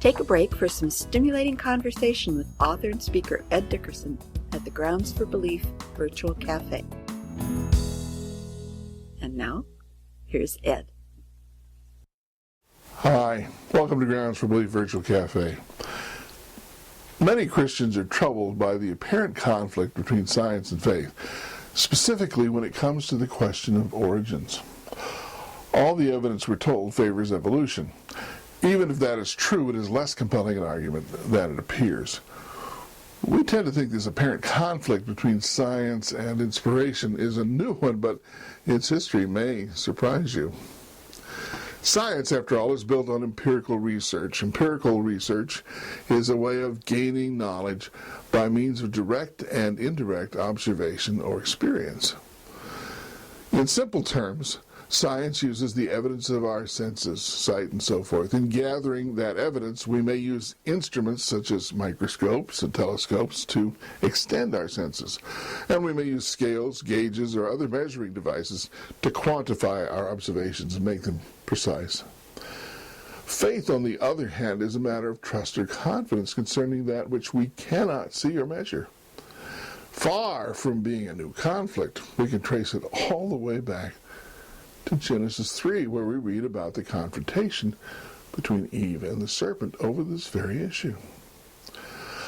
Take a break for some stimulating conversation with author and speaker Ed Dickerson at the Grounds for Belief Virtual Cafe. And now, here's Ed. Hi, welcome to Grounds for Belief Virtual Cafe. Many Christians are troubled by the apparent conflict between science and faith, specifically when it comes to the question of origins. All the evidence, we're told, favors evolution. Even if that is true, it is less compelling an argument than it appears. We tend to think this apparent conflict between science and inspiration is a new one, but its history may surprise you. Science, after all, is built on empirical research. Empirical research is a way of gaining knowledge by means of direct and indirect observation or experience. In simple terms, science uses the evidence of our senses, sight and so forth. In gathering that evidence, we may use instruments such as microscopes and telescopes to extend our senses. And we may use scales, gauges, or other measuring devices to quantify our observations and make them precise. Faith, on the other hand, is a matter of trust or confidence concerning that which we cannot see or measure. Far from being a new conflict, we can trace it all the way back to Genesis 3, where we read about the confrontation between Eve and the serpent over this very issue.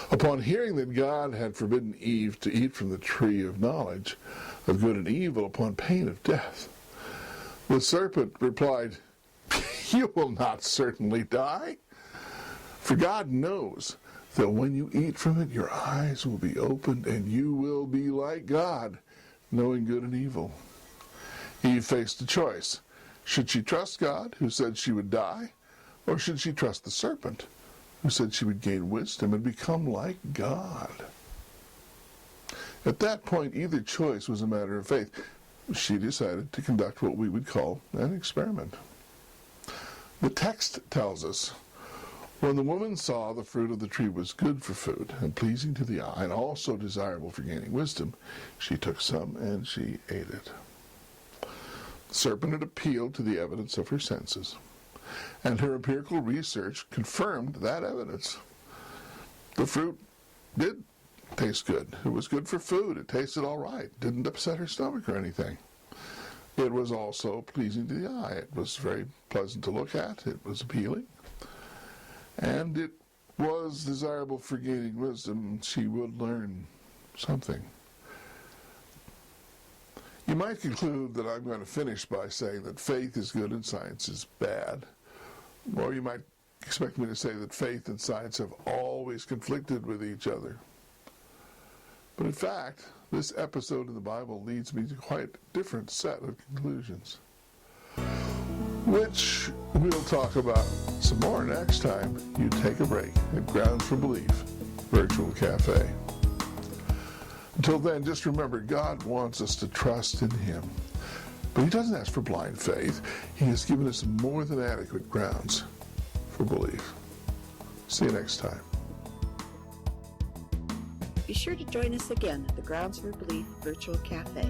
Upon hearing that God had forbidden Eve to eat from the tree of knowledge of good and evil upon pain of death, the serpent replied, "You will not certainly die, for God knows that when you eat from it, your eyes will be opened, and you will be like God, knowing good and evil." Eve faced a choice. Should she trust God, who said she would die, or should she trust the serpent, who said she would gain wisdom and become like God? At that point, either choice was a matter of faith. She decided to conduct what we would call an experiment. The text tells us, when the woman saw the fruit of the tree was good for food and pleasing to the eye and also desirable for gaining wisdom, she took some and she ate it. The serpent had appealed to the evidence of her senses, and her empirical research confirmed that evidence. The fruit did taste good. It was good for food. It tasted all right. Didn't upset her stomach or anything. It was also pleasing to the eye. It was very pleasant to look at. It was appealing. And it was desirable for gaining wisdom. She would learn something. You might conclude that I'm going to finish by saying that faith is good and science is bad. Or you might expect me to say that faith and science have always conflicted with each other. But in fact, this episode in the Bible leads me to quite a different set of conclusions, which we'll talk about some more next time you take a break at Grounds for Belief Virtual Cafe. Until then, just remember, God wants us to trust in Him. But He doesn't ask for blind faith. He has given us more than adequate grounds for belief. See you next time. Be sure to join us again at the Grounds for Belief Virtual Cafe.